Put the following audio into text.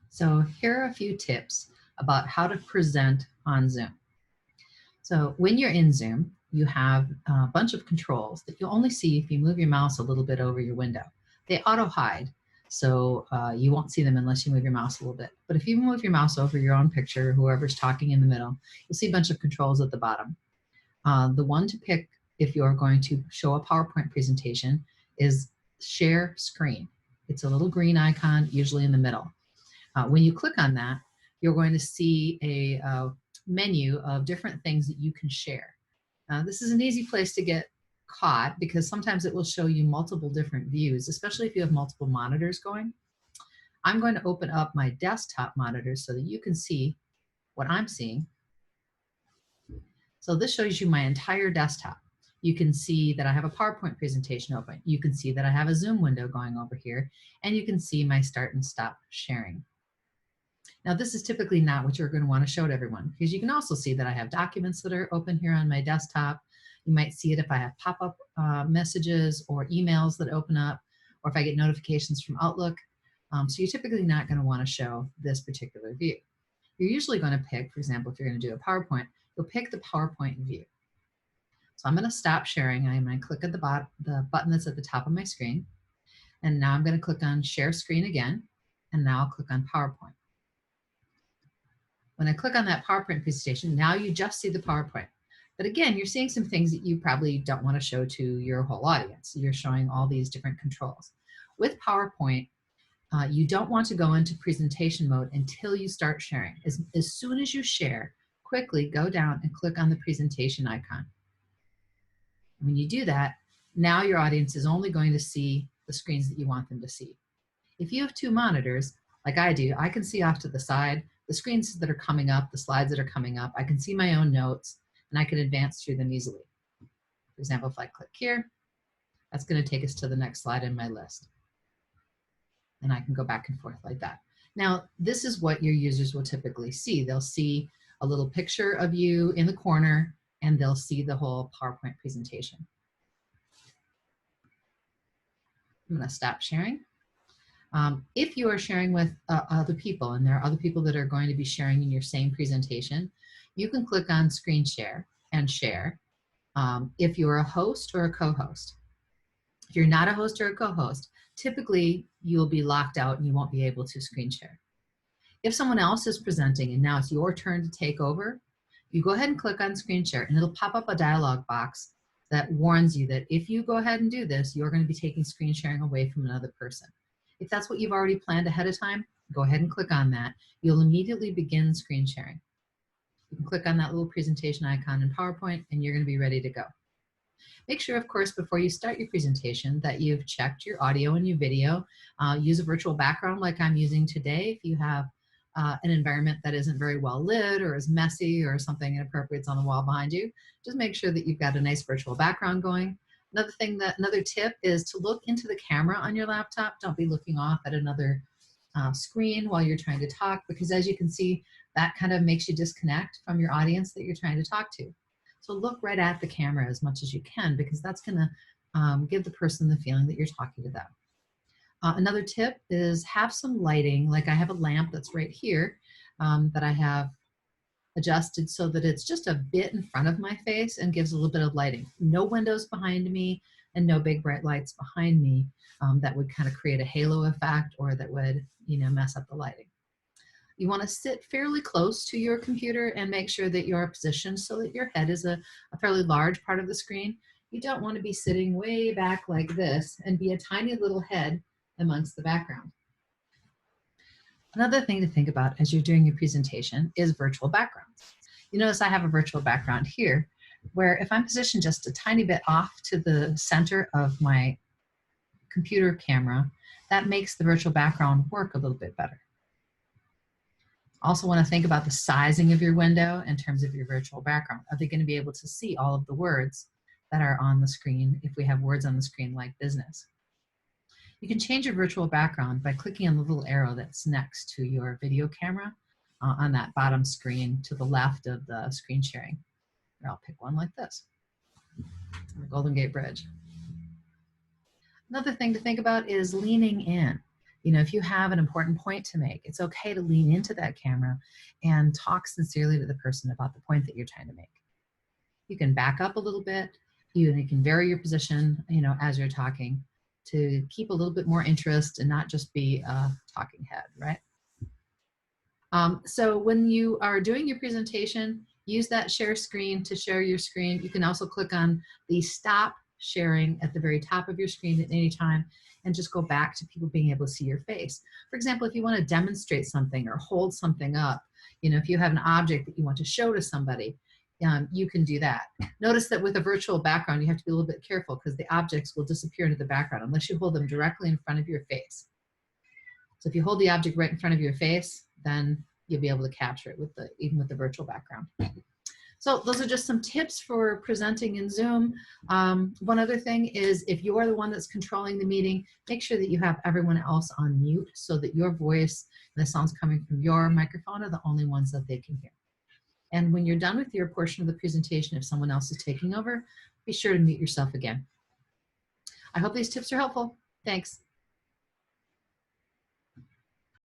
So here are a few tips about how to present on Zoom. So when you're in Zoom, you have a bunch of controls that you'll only see if you move your mouse a little bit over your window. They auto hide, so you won't see them unless you move your mouse a little bit. But if you move your mouse over your own picture, whoever's talking in the middle, you'll see a bunch of controls at the bottom. The one to pick if you're going to show a PowerPoint presentation is share screen. It's a little green icon, usually in the middle. When you click on that, you're going to see a menu of different things that you can share. This is an easy place to get caught because sometimes it will show you multiple different views, especially if you have multiple monitors going. I'm going to open up my desktop monitor so that you can see what I'm seeing. So this shows you my entire desktop. You can see that I have a PowerPoint presentation open. You can see that I have a Zoom window going over here, and you can see my start and stop sharing. Now, this is typically not what you're going to want to show to everyone, because you can also see that I have documents that are open here on my desktop. You might see it if I have pop-up messages or emails that open up, or if I get notifications from Outlook. So you're typically not going to want to show this particular view. You're usually going to pick, for example, if you're going to do a PowerPoint, you'll pick the PowerPoint view. So I'm going to stop sharing. I'm going to click at the button that's at the top of my screen. And now I'm going to click on Share Screen again. And now I'll click on PowerPoint. When I click on that PowerPoint presentation, now you just see the PowerPoint. But again, you're seeing some things that you probably don't want to show to your whole audience. You're showing all these different controls. With PowerPoint, you don't want to go into presentation mode until you start sharing. As soon as you share, quickly go down and click on the presentation icon. When you do that, now your audience is only going to see the screens that you want them to see. If you have two monitors, like I do, I can see off to the side the screens that are coming up, the slides that are coming up. I can see my own notes, and I can advance through them easily. For example, if I click here, that's going to take us to the next slide in my list. And I can go back and forth like that. Now, this is what your users will typically see. They'll see a little picture of you in the corner, and they'll see the whole PowerPoint presentation. I'm going to stop sharing. If you are sharing with other people, and there are other people that are going to be sharing in your same presentation, you can click on Screen Share and share if you're a host or a co-host. If you're not a host or a co-host, typically you'll be locked out and you won't be able to screen share. If someone else is presenting and now it's your turn to take over, you go ahead and click on Screen Share, and it'll pop up a dialog box that warns you that if you go ahead and do this, you're going to be taking screen sharing away from another person. If that's what you've already planned ahead of time, go ahead and click on that. You'll immediately begin screen sharing. You can click on that little presentation icon in PowerPoint, and you're going to be ready to go. Make sure, of course, before you start your presentation that you've checked your audio and your video. Use a virtual background like I'm using today. If you have an environment that isn't very well lit or is messy or something inappropriate's on the wall behind you, just make sure that you've got a nice virtual background going. Another tip is to look into the camera on your laptop. Don't be looking off at another screen while you're trying to talk, because as you can see, that kind of makes you disconnect from your audience that you're trying to talk to. So look right at the camera as much as you can, because that's going to give the person the feeling that you're talking to them. Another tip is have some lighting. Like I have a lamp that's right here that I have adjusted so that it's just a bit in front of my face and gives a little bit of lighting. No windows behind me and no big bright lights behind me that would kind of create a halo effect or that would, mess up the lighting. You want to sit fairly close to your computer and make sure that you're positioned so that your head is a fairly large part of the screen. You don't want to be sitting way back like this and be a tiny little head amongst the background. Another thing to think about as you're doing your presentation is virtual backgrounds. You notice I have a virtual background here where if I'm positioned just a tiny bit off to the center of my computer camera, that makes the virtual background work a little bit better. Also want to think about the sizing of your window in terms of your virtual background. Are they going to be able to see all of the words that are on the screen if we have words on the screen like business? You can change your virtual background by clicking on the little arrow that's next to your video camera on that bottom screen to the left of the screen sharing. Or I'll pick one like this, the Golden Gate Bridge. Another thing to think about is leaning in. You know, if you have an important point to make, it's okay to lean into that camera and talk sincerely to the person about the point that you're trying to make. You can back up a little bit. You can vary your position, you know, as you're talking to keep a little bit more interest and not just be a talking head, right? So when you are doing your presentation, use that share screen to share your screen. You can also click on the stop sharing at the very top of your screen at any time and just go back to people being able to see your face. For example, if you want to demonstrate something or hold something up, you know, if you have an object that you want to show to somebody, you can do that. Notice that with a virtual background, you have to be a little bit careful because the objects will disappear into the background unless you hold them directly in front of your face. So if you hold the object right in front of your face, then you'll be able to capture it with even with the virtual background. So those are just some tips for presenting in Zoom. One other thing is if you're the one that's controlling the meeting, make sure that you have everyone else on mute so that your voice and the sounds coming from your microphone are the only ones that they can hear. And when you're done with your portion of the presentation, if someone else is taking over, be sure to mute yourself again. I hope these tips are helpful. Thanks.